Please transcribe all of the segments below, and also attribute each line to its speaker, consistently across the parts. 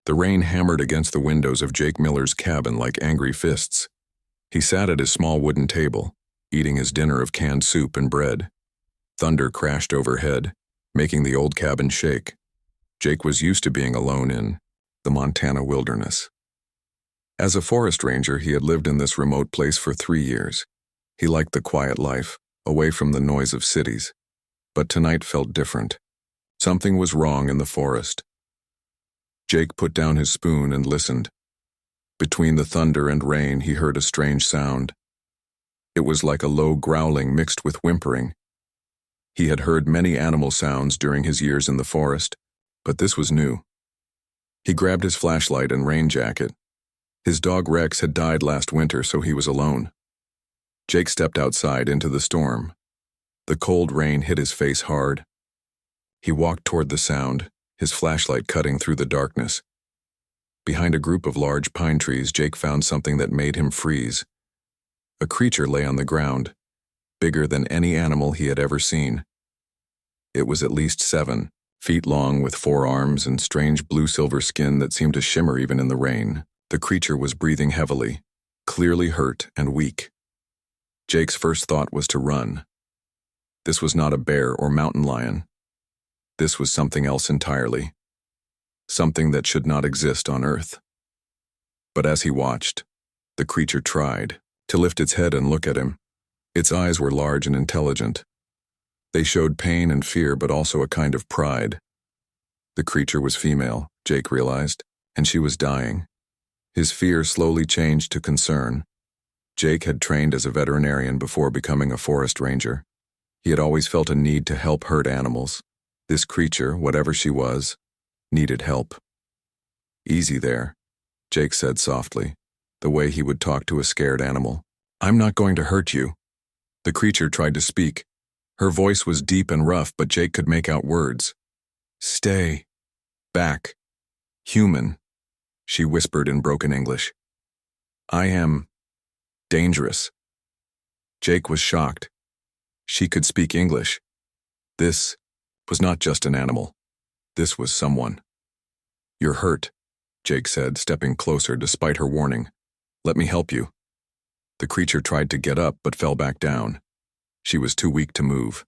Speaker 1: The rain hammered against the windows of Jake Miller's cabin like angry fists. He sat at his small wooden table, eating his dinner of canned soup and bread. Thunder crashed overhead, making the old cabin shake. Jake was used to being alone in the Montana wilderness. As a forest ranger, he had lived in this remote place for 3 years. He liked the quiet life, away from the noise of cities. But tonight felt different. Something was wrong in the forest. Jake put down his spoon and listened. Between the thunder and rain, he heard a strange sound. It was like a low growling mixed with whimpering. He had heard many animal sounds during his years in the forest, but this was new. He grabbed his flashlight and rain jacket. His dog Rex had died last winter, so he was alone. Jake stepped outside into the storm. The cold rain hit his face hard. He walked toward the sound, his flashlight cutting through the darkness. Behind a group of large pine trees, Jake found something that made him freeze. A creature lay on the ground, bigger than any animal he had ever seen. It was at least 7 feet long, with 4 arms and strange blue-silver skin that seemed to shimmer even in the rain. The creature was breathing heavily, clearly hurt and weak. Jake's first thought was to run. This was not a bear or mountain lion. This was something else entirely. Something that should not exist on Earth. But as he watched, the creature tried to lift its head and look at him. Its eyes were large and intelligent. They showed pain and fear, but also a kind of pride. The creature was female, Jake realized, and she was dying. His fear slowly changed to concern. Jake had trained as a veterinarian before becoming a forest ranger. He had always felt a need to help hurt animals. This creature, whatever she was, needed help. "Easy there," Jake said softly, the way he would talk to a scared animal. "I'm not going to hurt you." The creature tried to speak. Her voice was deep and rough, but Jake could make out words. "Stay. Back. Human," she whispered in broken English. "I am dangerous." Jake was shocked. She could speak English. This was not just an animal. This was someone. "You're hurt," Jake said, stepping closer despite her warning. "Let me help you." The creature tried to get up but fell back down. She was too weak to move.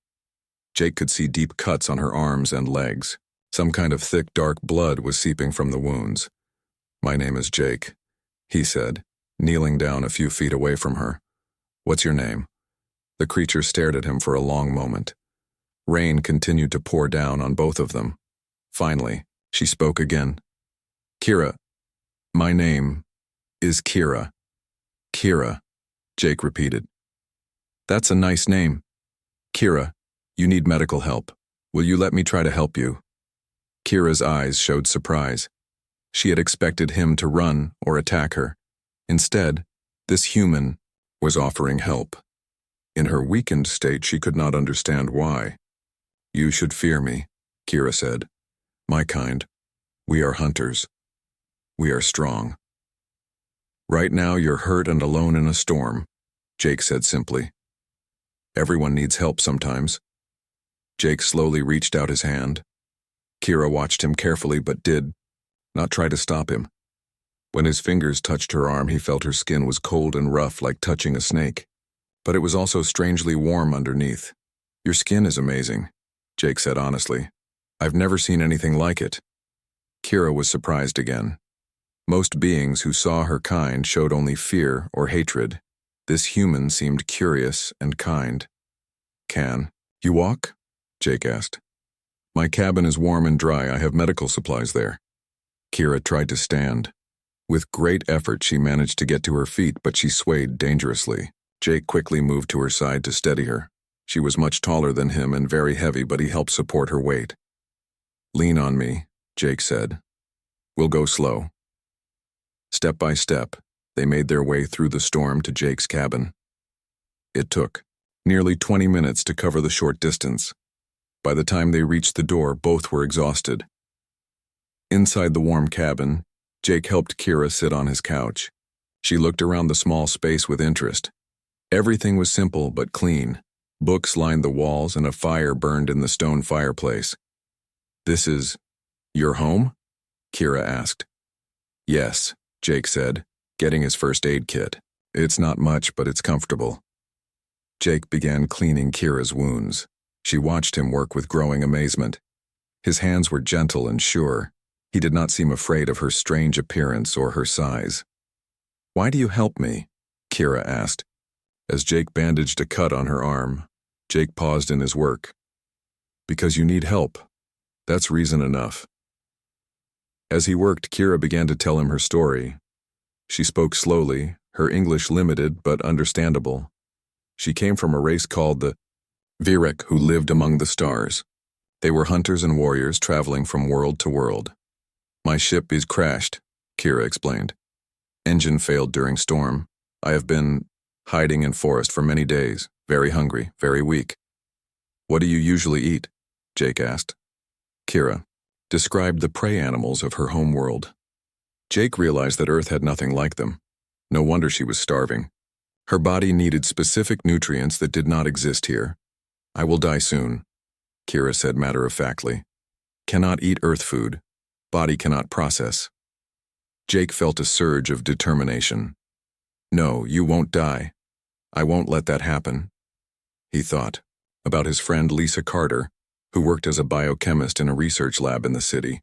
Speaker 1: Jake could see deep cuts on her arms and legs. Some kind of thick, dark blood was seeping from the wounds. "My name is Jake," he said, kneeling down a few feet away from her. "What's your name?" The creature stared at him for a long moment. Rain continued to pour down on both of them. Finally, she spoke again. "Kira. My name is Kira." "Kira," Jake repeated. "That's a nice name. Kira, you need medical help. Will you let me try to help you?" Kira's eyes showed surprise. She had expected him to run or attack her. Instead, this human was offering help. In her weakened state, she could not understand why. "You should fear me," Kira said. "My kind. We are hunters. We are strong." "Right now you're hurt and alone in a storm," Jake said simply. "Everyone needs help sometimes." Jake slowly reached out his hand. Kira watched him carefully but did not try to stop him. When his fingers touched her arm, he felt her skin was cold and rough, like touching a snake. But it was also strangely warm underneath. "Your skin is amazing," Jake said honestly. "I've never seen anything like it." Kira was surprised again. Most beings who saw her kind showed only fear or hatred. This human seemed curious and kind. "Can you walk?" Jake asked. "My cabin is warm and dry. I have medical supplies there." Kira tried to stand. With great effort, she managed to get to her feet, but she swayed dangerously. Jake quickly moved to her side to steady her. She was much taller than him and very heavy, but he helped support her weight. "Lean on me," Jake said. "We'll go slow." Step by step, they made their way through the storm to Jake's cabin. It took nearly 20 minutes to cover the short distance. By the time they reached the door, both were exhausted. Inside the warm cabin, Jake helped Kira sit on his couch. She looked around the small space with interest. Everything was simple but clean. Books lined the walls and a fire burned in the stone fireplace. "This is your home?" Kira asked. Yes, Jake said, getting his first aid kit. It's not much, but it's comfortable. Jake began cleaning Kira's wounds. She watched him work with growing amazement. His hands were gentle and sure. He did not seem afraid of her strange appearance or her size. "Why do you help me?" Kira asked. As Jake bandaged a cut on her arm, Jake paused in his work. "Because you need help. That's reason enough." As he worked, Kira began to tell him her story. She spoke slowly, her English limited but understandable. She came from a race called the Virek, who lived among the stars. They were hunters and warriors traveling from world to world. "My ship is crashed," Kira explained. "Engine failed during storm. I have been hiding in forest for many days, very hungry, very weak." "What do you usually eat?" Jake asked. Kira described the prey animals of her home world. Jake realized that Earth had nothing like them. No wonder she was starving. Her body needed specific nutrients that did not exist here. "I will die soon," Kira said matter-of-factly. "Cannot eat Earth food. Body cannot process." Jake felt a surge of determination. "No, you won't die. I won't let that happen." He thought about his friend Lisa Carter, who worked as a biochemist in a research lab in the city.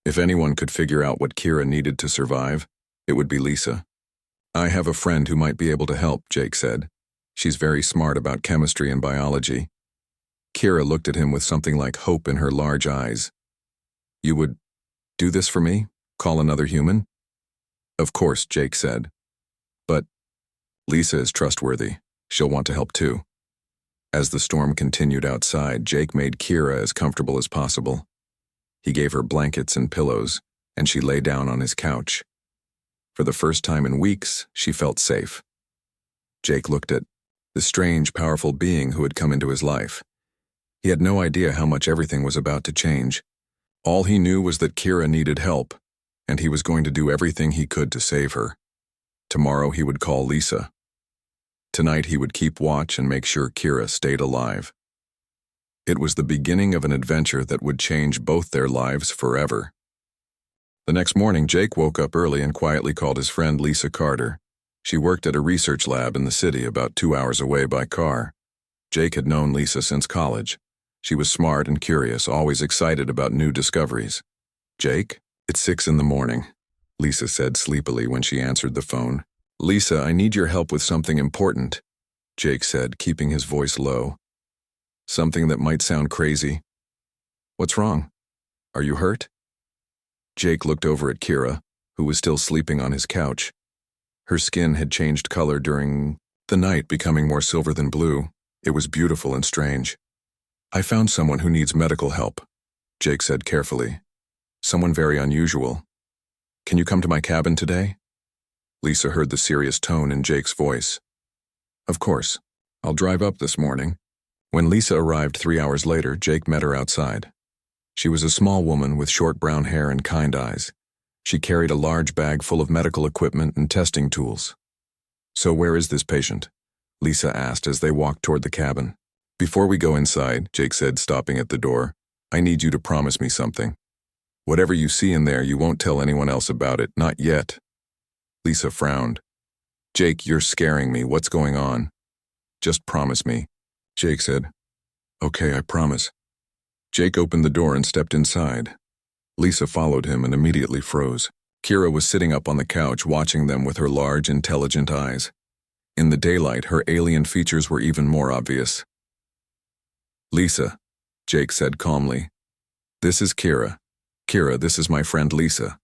Speaker 1: If anyone could figure out what Kira needed to survive, it would be Lisa. "I have a friend who might be able to help," Jake said. "She's very smart about chemistry and biology." Kira looked at him with something like hope in her large eyes. "You would do this for me? Call another human?" "Of course," Jake said. "But Lisa is trustworthy. She'll want to help too." As the storm continued outside, Jake made Kira as comfortable as possible. He gave her blankets and pillows, and she lay down on his couch. For the first time in weeks, she felt safe. Jake looked at the strange, powerful being who had come into his life. He had no idea how much everything was about to change. All he knew was that Kira needed help, and he was going to do everything he could to save her. Tomorrow he would call Lisa. Tonight he would keep watch and make sure Kira stayed alive. It was the beginning of an adventure that would change both their lives forever. The next morning, Jake woke up early and quietly called his friend Lisa Carter. She worked at a research lab in the city about 2 hours away by car. Jake had known Lisa since college. She was smart and curious, always excited about new discoveries. "Jake, it's 6 in the morning," Lisa said sleepily when she answered the phone. "Lisa, I need your help with something important," Jake said, keeping his voice low. "Something that might sound crazy." "What's wrong? Are you hurt?" Jake looked over at Kira, who was still sleeping on his couch. Her skin had changed color during the night, becoming more silver than blue. It was beautiful and strange. "I found someone who needs medical help," Jake said carefully. "Someone very unusual. Can you come to my cabin today?" Lisa heard the serious tone in Jake's voice. "Of course. I'll drive up this morning." When Lisa arrived 3 hours later, Jake met her outside. She was a small woman with short brown hair and kind eyes. She carried a large bag full of medical equipment and testing tools. "So where is this patient?" Lisa asked as they walked toward the cabin. "Before we go inside," Jake said, stopping at the door, "I need you to promise me something. Whatever you see in there, you won't tell anyone else about it, not yet." Lisa frowned. "Jake, you're scaring me. What's going on?" "Just promise me," Jake said. "Okay, I promise." Jake opened the door and stepped inside. Lisa followed him and immediately froze. Kira was sitting up on the couch watching them with her large, intelligent eyes. In the daylight, her alien features were even more obvious. "Lisa," Jake said calmly. "This is Kira. Kira, this is my friend Lisa."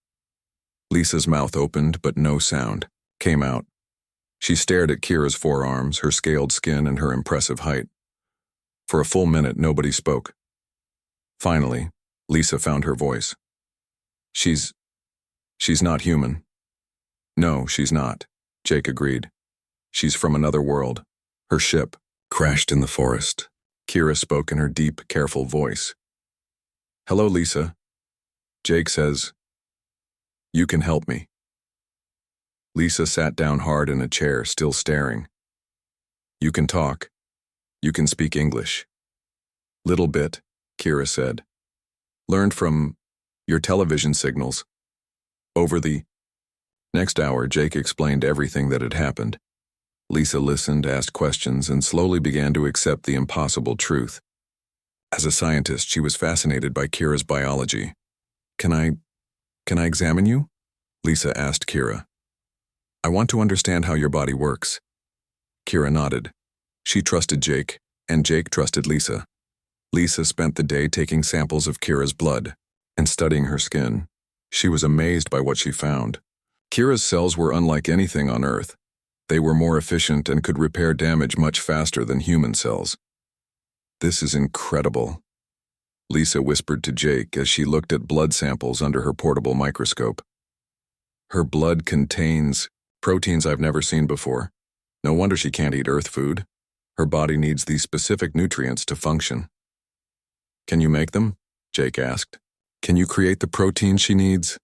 Speaker 1: Lisa's mouth opened, but no sound came out. She stared at Kira's forearms, her scaled skin, and her impressive height. For a full minute, nobody spoke. Finally, Lisa found her voice. She's not human." "No, she's not," Jake agreed. "She's from another world. Her ship crashed in the forest." Kira spoke in her deep, careful voice. "Hello, Lisa. Jake says you can help me." Lisa sat down hard in a chair, still staring. "You can talk. You can speak English." "Little bit," Kira said. "Learned from your television signals. Over the Next hour, Jake explained everything that had happened. Lisa listened, asked questions, and slowly began to accept the impossible truth. As a scientist, she was fascinated by Kira's biology. Can I examine you? Lisa asked Kira. I want to understand how your body works. Kira nodded. She trusted Jake, and Jake trusted Lisa. Lisa spent the day taking samples of Kira's blood and studying her skin. She was amazed by what she found. Kira's cells were unlike anything on Earth. They were more efficient and could repair damage much faster than human cells. This is incredible, Lisa whispered to Jake as she looked at blood samples under her portable microscope. Her blood contains proteins I've never seen before. No wonder she can't eat Earth food. Her body needs these specific nutrients to function. Can you make them? Jake asked. Can you create the protein she needs?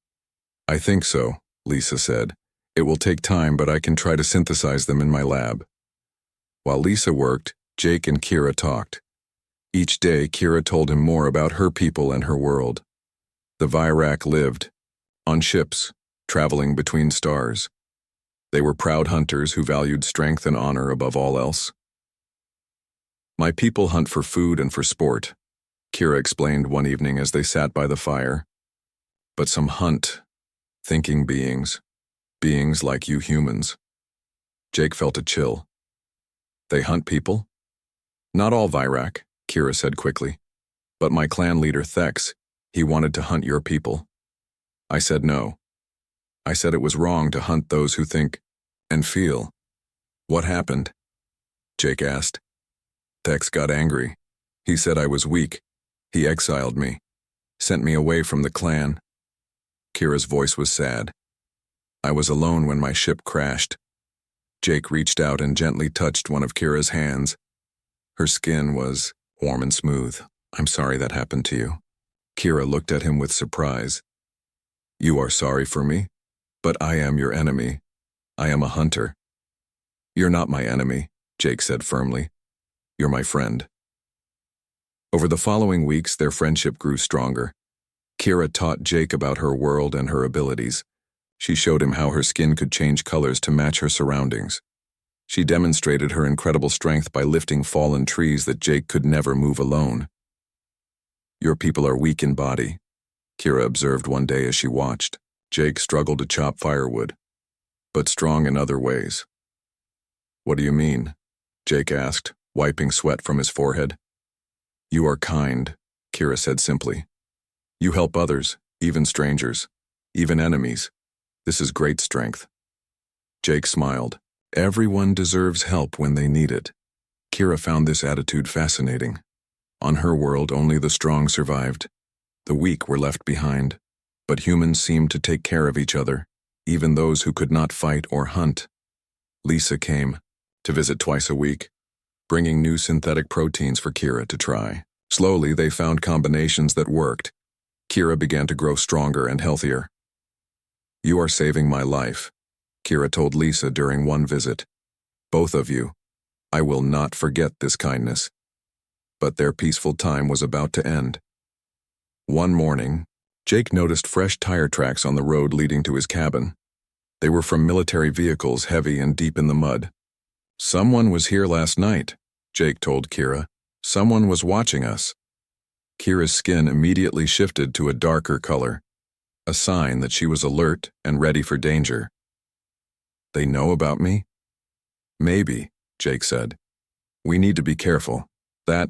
Speaker 1: I think so, Lisa said. It will take time, but I can try to synthesize them in my lab. While Lisa worked, Jake and Kira talked. Each day, Kira told him more about her people and her world. The Virak lived on ships, traveling between stars. They were proud hunters who valued strength and honor above all else. My people hunt for food and for sport, Kira explained one evening as they sat by the fire. But some hunt, thinking beings like you humans. Jake felt a chill. They hunt people? Not all Virak, Kira said quickly. But my clan leader Thex, he wanted to hunt your people. I said no. I said it was wrong to hunt those who think and feel. What happened? Jake asked. Thex got angry. He said I was weak. He exiled me, sent me away from the clan. Kira's voice was sad. I was alone when my ship crashed. Jake reached out and gently touched one of Kira's hands. Her skin was warm and smooth. I'm sorry that happened to you. Kira looked at him with surprise. You are sorry for me? But I am your enemy. I am a hunter. You're not my enemy, Jake said firmly. You're my friend. Over the following weeks, their friendship grew stronger. Kira taught Jake about her world and her abilities. She showed him how her skin could change colors to match her surroundings. She demonstrated her incredible strength by lifting fallen trees that Jake could never move alone. Your people are weak in body, Kira observed one day as she watched. Jake struggled to chop firewood, but strong in other ways. What do you mean? Jake asked, wiping sweat from his forehead. You are kind, Kira said simply. You help others, even strangers, even enemies. This is great strength. Jake smiled. Everyone deserves help when they need it. Kira found this attitude fascinating. On her world, only the strong survived. The weak were left behind. But humans seemed to take care of each other, even those who could not fight or hunt. Lisa came to visit twice a week, bringing new synthetic proteins for Kira to try. Slowly, they found combinations that worked. Kira began to grow stronger and healthier. You are saving my life, Kira told Lisa during one visit. Both of you. I will not forget this kindness. But their peaceful time was about to end. One morning, Jake noticed fresh tire tracks on the road leading to his cabin. They were from military vehicles, heavy and deep in the mud. Someone was here last night, Jake told Kira. Someone was watching us. Kira's skin immediately shifted to a darker color, a sign that she was alert and ready for danger. They know about me? Maybe, Jake said. We need to be careful. That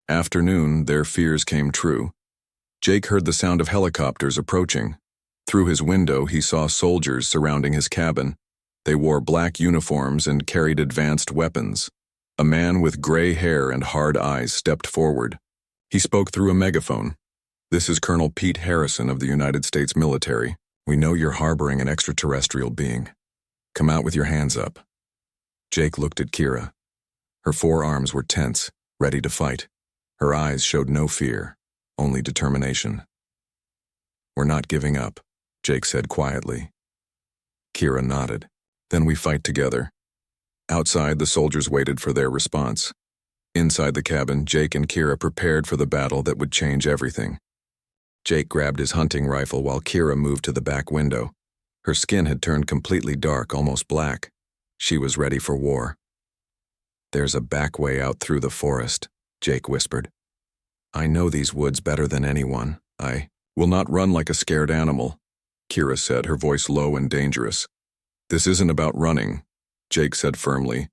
Speaker 1: afternoon, their fears came true. Jake heard the sound of helicopters approaching. Through his window, he saw soldiers surrounding his cabin. They wore black uniforms and carried advanced weapons. A man with gray hair and hard eyes stepped forward. He spoke through a megaphone. This is Colonel Pete Harrison of the United States military. We know you're harboring an extraterrestrial being. Come out with your hands up. Jake looked at Kira. Her forearms were tense, ready to fight. Her eyes showed no fear, only determination. We're not giving up, Jake said quietly. Kira nodded. Then we fight together. Outside, the soldiers waited for their response. Inside the cabin, Jake and Kira prepared for the battle that would change everything. Jake grabbed his hunting rifle while Kira moved to the back window. Her skin had turned completely dark, almost black. She was ready for war. "There's a back way out through the forest," Jake whispered. "I know these woods better than anyone. I will not run like a scared animal," Kira said, her voice low and dangerous. "This isn't about running," Jake said firmly.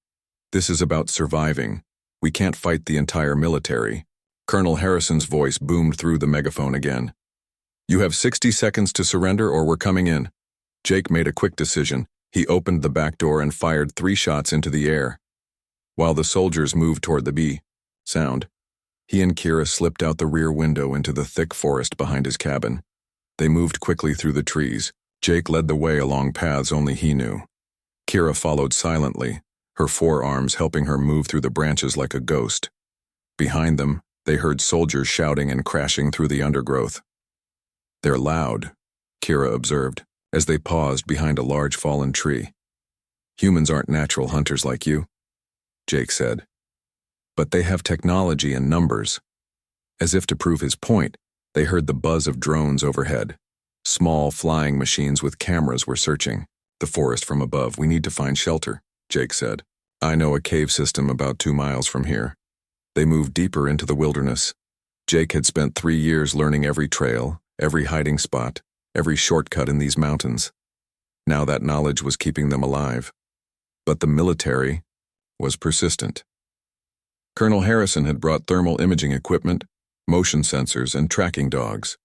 Speaker 1: "This is about surviving. We can't fight the entire military." Colonel Harrison's voice boomed through the megaphone again. "You have 60 seconds to surrender or we're coming in." Jake made a quick decision. He opened the back door and fired 3 shots into the air. While the soldiers moved toward the B sound, he and Kira slipped out the rear window into the thick forest behind his cabin. They moved quickly through the trees. Jake led the way along paths only he knew. Kira followed silently, her forearms helping her move through the branches like a ghost. Behind them, they heard soldiers shouting and crashing through the undergrowth. "They're loud," Kira observed, as they paused behind a large fallen tree. "Humans aren't natural hunters like you," Jake said. "But they have technology and numbers." As if to prove his point, they heard the buzz of drones overhead. Small flying machines with cameras were searching the forest from above. "We need to find shelter," Jake said. "I know a cave system about 2 miles from here." They moved deeper into the wilderness. Jake had spent 3 years learning every trail, every hiding spot, every shortcut in these mountains. Now that knowledge was keeping them alive. But the military was persistent. Colonel Harrison had brought thermal imaging equipment, motion sensors, and tracking dogs.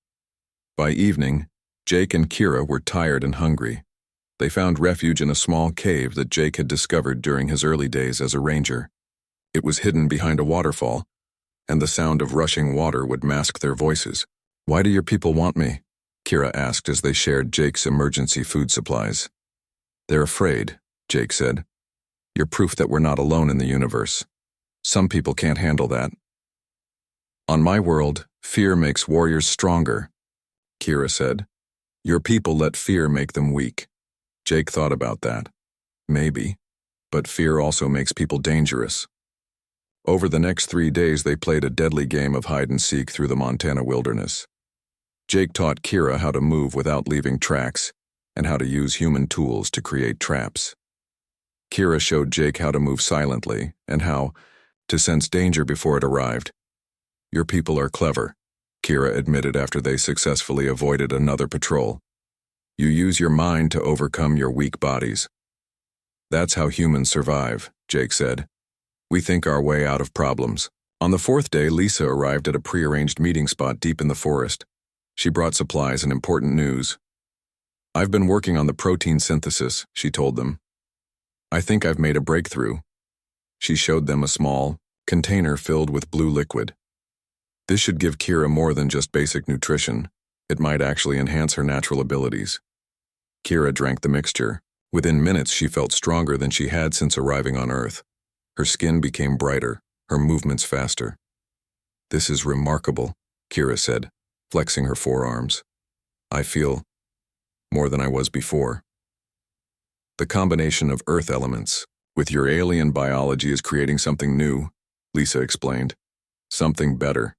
Speaker 1: By evening, Jake and Kira were tired and hungry. They found refuge in a small cave that Jake had discovered during his early days as a ranger. It was hidden behind a waterfall, and the sound of rushing water would mask their voices. "Why do your people want me?" Kira asked as they shared Jake's emergency food supplies. "They're afraid," Jake said. "You're proof that we're not alone in the universe. Some people can't handle that." "On my world, fear makes warriors stronger," Kira said. "Your people let fear make them weak." Jake thought about that. Maybe. But fear also makes people dangerous. Over the next 3 days, they played a deadly game of hide-and-seek through the Montana wilderness. Jake taught Kira how to move without leaving tracks and how to use human tools to create traps. Kira showed Jake how to move silently and how to sense danger before it arrived. "Your people are clever," Kira admitted after they successfully avoided another patrol. "You use your mind to overcome your weak bodies." "That's how humans survive," Jake said. "We think our way out of problems." On the 4th day, Lisa arrived at a prearranged meeting spot deep in the forest. She brought supplies and important news. "I've been working on the protein synthesis," she told them. "I think I've made a breakthrough." She showed them a small container filled with blue liquid. This should give Kira more than just basic nutrition. It might actually enhance her natural abilities. Kira drank the mixture. Within minutes, she felt stronger than she had since arriving on Earth. Her skin became brighter, her movements faster. "This is remarkable," Kira said, flexing her forearms. "I feel more than I was before." "The combination of Earth elements with your alien biology is creating something new," Lisa explained. "Something better."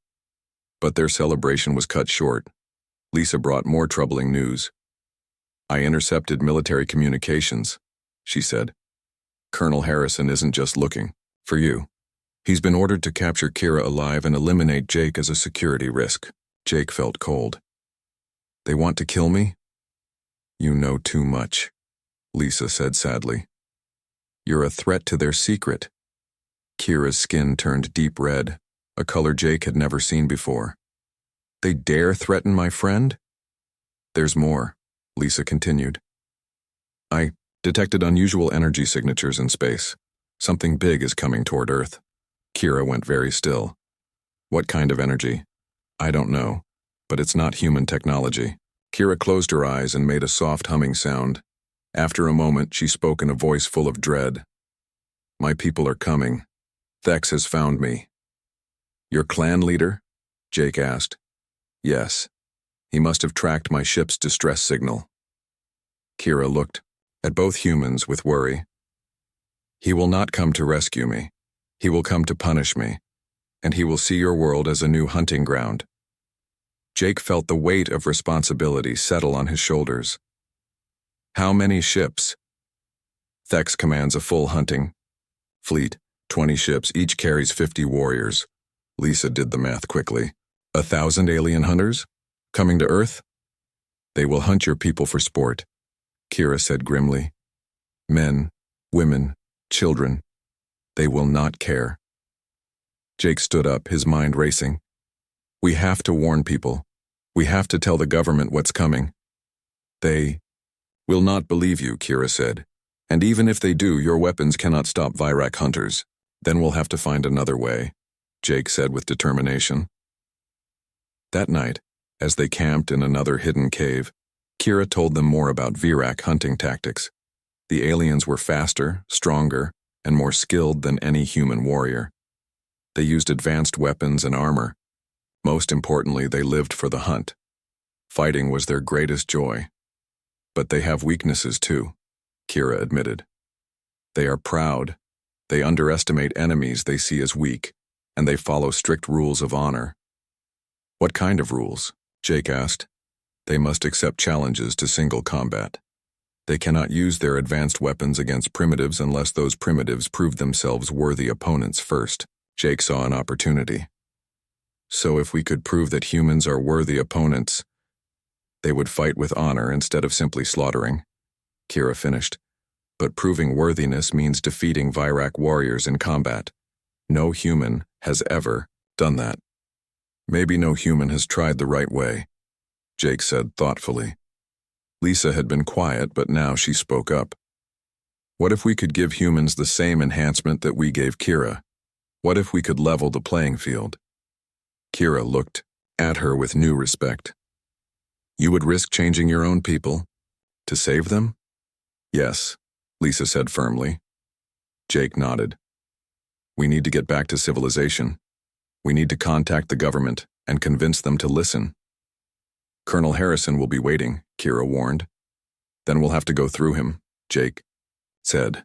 Speaker 1: But their celebration was cut short. Lisa brought more troubling news. "I intercepted military communications," she said. "Colonel Harrison isn't just looking for you. He's been ordered to capture Kira alive and eliminate Jake as a security risk." Jake felt cold. "They want to kill me?" "You know too much," Lisa said sadly. "You're a threat to their secret." Kira's skin turned deep red, a color Jake had never seen before. "They dare threaten my friend?" "There's more," Lisa continued. "I detected unusual energy signatures in space. Something big is coming toward Earth." Kira went very still. "What kind of energy?" "I don't know, but it's not human technology." Kira closed her eyes and made a soft humming sound. After a moment, she spoke in a voice full of dread. "My people are coming. Thex has found me." "Your clan leader?" Jake asked. "Yes. He must have tracked my ship's distress signal." Kira looked at both humans with worry. "He will not come to rescue me. He will come to punish me, and he will see your world as a new hunting ground." Jake felt the weight of responsibility settle on his shoulders. How many ships? Thex commands a full hunting fleet, 20 ships, each carries 50 warriors. Lisa did the math quickly. 1,000 alien hunters? Coming to Earth? They will hunt your people for sport, Kira said grimly. Men, women, children. They will not care. Jake stood up, his mind racing. We have to warn people. We have to tell the government what's coming. They will not believe you, Kira said. And even if they do, your weapons cannot stop Virak hunters. Then we'll have to find another way, Jake said with determination. That night, as they camped in another hidden cave, Kira told them more about Virak hunting tactics. The aliens were faster, stronger, and more skilled than any human warrior. They used advanced weapons and armor. Most importantly, they lived for the hunt. Fighting was their greatest joy. But they have weaknesses too, Kira admitted. They are proud. They underestimate enemies they see as weak, and they follow strict rules of honor. What kind of rules? Jake asked. They must accept challenges to single combat. They cannot use their advanced weapons against primitives unless those primitives prove themselves worthy opponents first. Jake saw an opportunity. So if we could prove that humans are worthy opponents, they would fight with honor instead of simply slaughtering, Kira finished. But proving worthiness means defeating Virak warriors in combat. No human has ever done that. Maybe no human has tried the right way, Jake said thoughtfully. Lisa had been quiet, but now she spoke up. What if we could give humans the same enhancement that we gave Kira? What if we could level the playing field? Kira looked at her with new respect. You would risk changing your own people to save them? Yes, Lisa said firmly. Jake nodded. We need to get back to civilization. We need to contact the government and convince them to listen. Colonel Harrison will be waiting, Kira warned. Then we'll have to go through him, Jake said.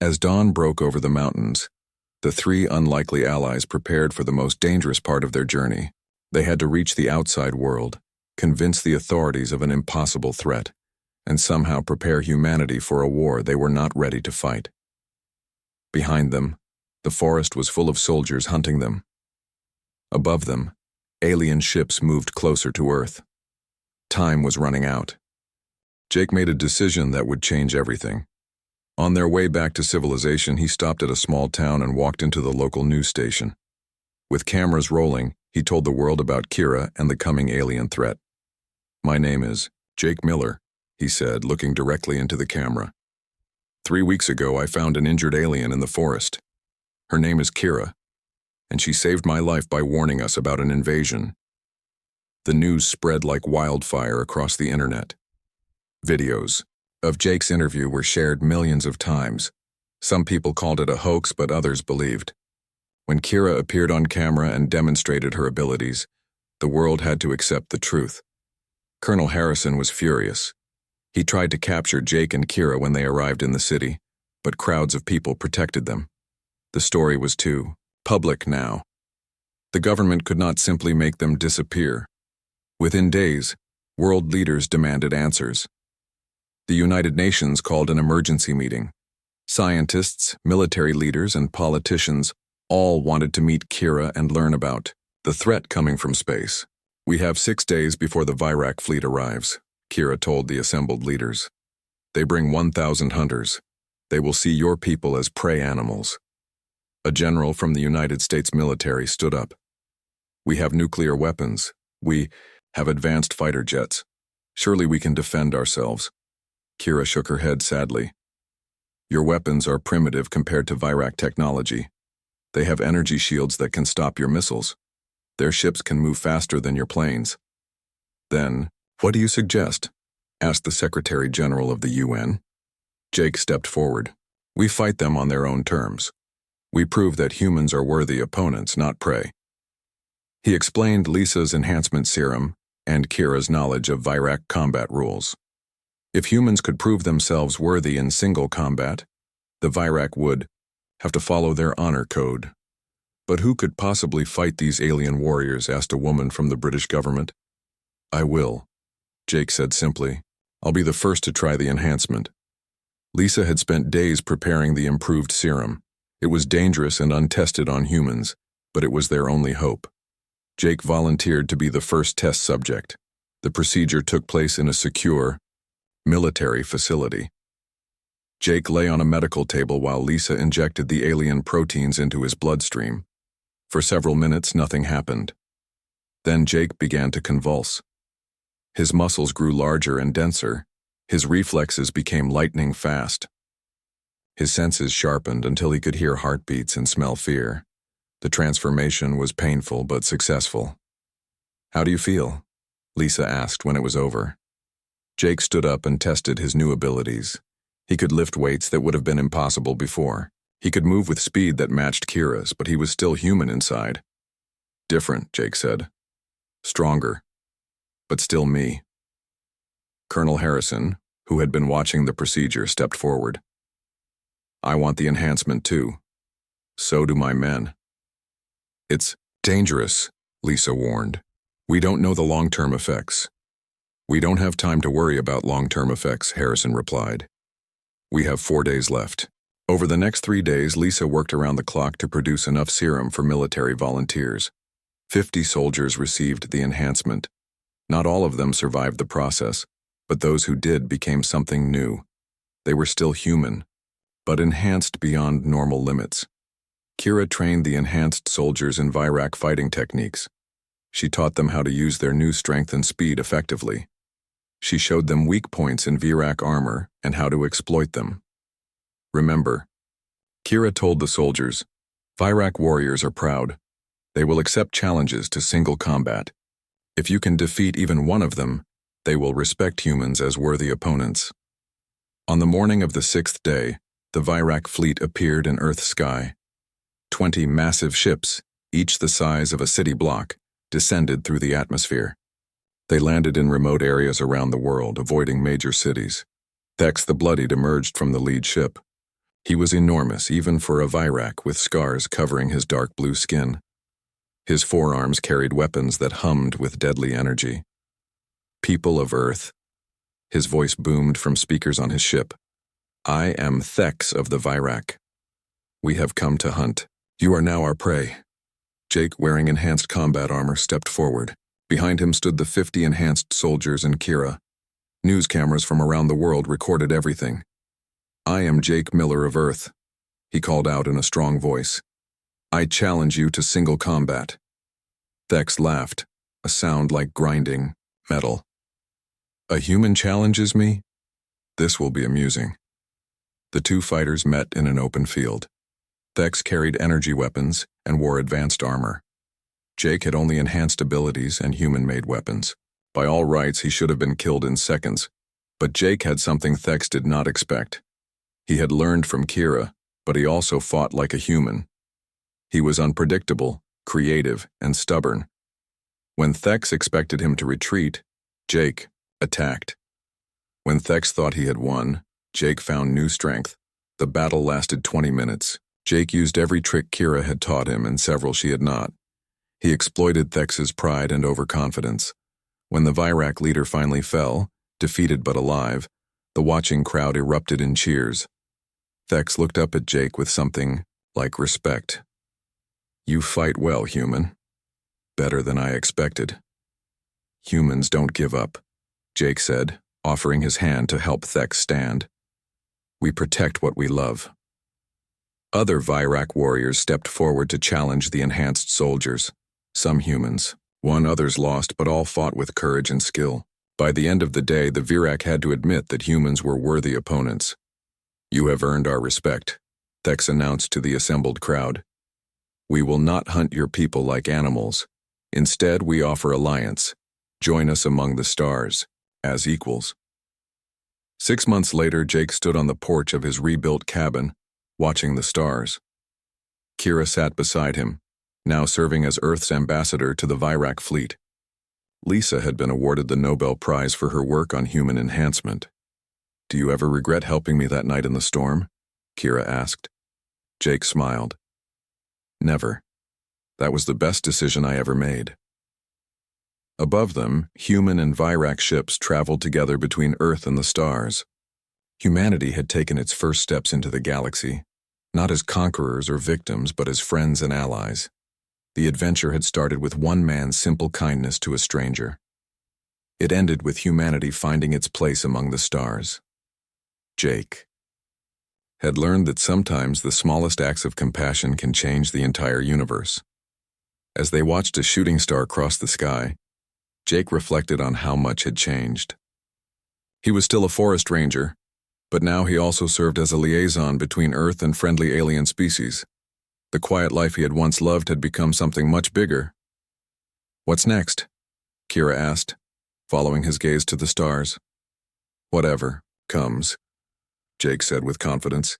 Speaker 1: As dawn broke over the mountains, the three unlikely allies prepared for the most dangerous part of their journey. They had to reach the outside world, convince the authorities of an impossible threat, and somehow prepare humanity for a war they were not ready to fight. Behind them, the forest was full of soldiers hunting them. Above them, alien ships moved closer to Earth. Time was running out. Jake made a decision that would change everything. On their way back to civilization, he stopped at a small town and walked into the local news station. With cameras rolling, he told the world about Kira and the coming alien threat. My name is Jake Miller, he said, looking directly into the camera. 3 weeks ago, I found an injured alien in the forest. Her name is Kira, and she saved my life by warning us about an invasion. The news spread like wildfire across the internet. Videos of Jake's interview were shared millions of times. Some people called it a hoax, but others believed. When Kira appeared on camera and demonstrated her abilities, the world had to accept the truth. Colonel Harrison was furious. He tried to capture Jake and Kira when they arrived in the city, but crowds of people protected them. The story was too public now. The government could not simply make them disappear. Within days, world leaders demanded answers. The United Nations called an emergency meeting. Scientists, military leaders, and politicians all wanted to meet Kira and learn about the threat coming from space. We have 6 days before the Virak fleet arrives, Kira told the assembled leaders. They bring 1,000 hunters. They will see your people as prey animals. A general from the United States military stood up. We have nuclear weapons. We have advanced fighter jets. Surely we can defend ourselves. Kira shook her head sadly. Your weapons are primitive compared to Virak technology. They have energy shields that can stop your missiles. Their ships can move faster than your planes. Then, what do you suggest? Asked the Secretary General of the UN. Jake stepped forward. We fight them on their own terms. We prove that humans are worthy opponents, not prey. He explained Lisa's enhancement serum and Kira's knowledge of Virak combat rules. If humans could prove themselves worthy in single combat, the Virak would have to follow their honor code. But who could possibly fight these alien warriors? Asked a woman from the British government. I will, Jake said simply. I'll be the first to try the enhancement. Lisa had spent days preparing the improved serum. It was dangerous and untested on humans, but it was their only hope. Jake volunteered to be the first test subject. The procedure took place in a secure, military facility. Jake lay on a medical table while Lisa injected the alien proteins into his bloodstream. For several minutes, nothing happened. Then Jake began to convulse. His muscles grew larger and denser. His reflexes became lightning fast. His senses sharpened until he could hear heartbeats and smell fear. The transformation was painful but successful. "How do you feel?" Lisa asked when it was over. Jake stood up and tested his new abilities. He could lift weights that would have been impossible before. He could move with speed that matched Kira's, but he was still human inside. "Different," Jake said. "Stronger, but still me." Colonel Harrison, who had been watching the procedure, stepped forward. "I want the enhancement too. So do my men." "It's dangerous," Lisa warned. "We don't know the long-term effects." "We don't have time to worry about long-term effects," Harrison replied. "We have 4 days left." Over the next 3 days, Lisa worked around the clock to produce enough serum for military volunteers. 50 soldiers received the enhancement. Not all of them survived the process, but those who did became something new. They were still human, but enhanced beyond normal limits. Kira trained the enhanced soldiers in Virak fighting techniques. She taught them how to use their new strength and speed effectively. She showed them weak points in Virak armor and how to exploit them. "Remember," Kira told the soldiers, "Virak warriors are proud. They will accept challenges to single combat. If you can defeat even one of them, they will respect humans as worthy opponents." On the morning of the 6th day, the Virak fleet appeared in Earth's sky. 20 massive ships, each the size of a city block, descended through the atmosphere. They landed in remote areas around the world, avoiding major cities. Thex the Bloodied emerged from the lead ship. He was enormous, even for a Virak, with scars covering his dark blue skin. His forearms carried weapons that hummed with deadly energy. "People of Earth," his voice boomed from speakers on his ship, "I am Thex of the Virak. We have come to hunt. You are now our prey." Jake, wearing enhanced combat armor, stepped forward. Behind him stood the 50 enhanced soldiers and Kira. News cameras from around the world recorded everything. "I am Jake Miller of Earth," he called out in a strong voice. "I challenge you to single combat." Thex laughed, a sound like grinding metal. "A human challenges me? This will be amusing." The two fighters met in an open field. Thex carried energy weapons and wore advanced armor. Jake had only enhanced abilities and human-made weapons. By all rights, he should have been killed in seconds, but Jake had something Thex did not expect. He had learned from Kira, but he also fought like a human. He was unpredictable, creative, and stubborn. When Thex expected him to retreat, Jake attacked. When Thex thought he had won, Jake found new strength. The battle lasted 20 minutes. Jake used every trick Kira had taught him and several she had not. He exploited Thex's pride and overconfidence. When the Virak leader finally fell, defeated but alive, the watching crowd erupted in cheers. Thex looked up at Jake with something like respect. "You fight well, human. Better than I expected." "Humans don't give up," Jake said, offering his hand to help Thex stand. "We protect what we love." Other Virak warriors stepped forward to challenge the enhanced soldiers. Some humans, others lost, but all fought with courage and skill. By the end of the day, the Virak had to admit that humans were worthy opponents. "You have earned our respect," Thex announced to the assembled crowd. "We will not hunt your people like animals. Instead, we offer alliance. Join us among the stars, as equals." 6 months later, Jake stood on the porch of his rebuilt cabin, watching the stars. Kira sat beside him, now serving as Earth's ambassador to the Virak fleet. Lisa had been awarded the Nobel Prize for her work on human enhancement. "Do you ever regret helping me that night in the storm?" Kira asked. Jake smiled. "Never. That was the best decision I ever made." Above them, human and Virac ships traveled together between Earth and the stars. Humanity had taken its first steps into the galaxy, not as conquerors or victims, but as friends and allies. The adventure had started with one man's simple kindness to a stranger. It ended with humanity finding its place among the stars. Jake had learned that sometimes the smallest acts of compassion can change the entire universe. As they watched a shooting star cross the sky, Jake reflected on how much had changed. He was still a forest ranger, but now he also served as a liaison between Earth and friendly alien species. The quiet life he had once loved had become something much bigger. "What's next?" Kira asked, following his gaze to the stars. "Whatever comes," Jake said with confidence.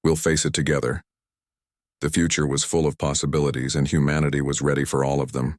Speaker 1: "We'll face it together." The future was full of possibilities, and humanity was ready for all of them.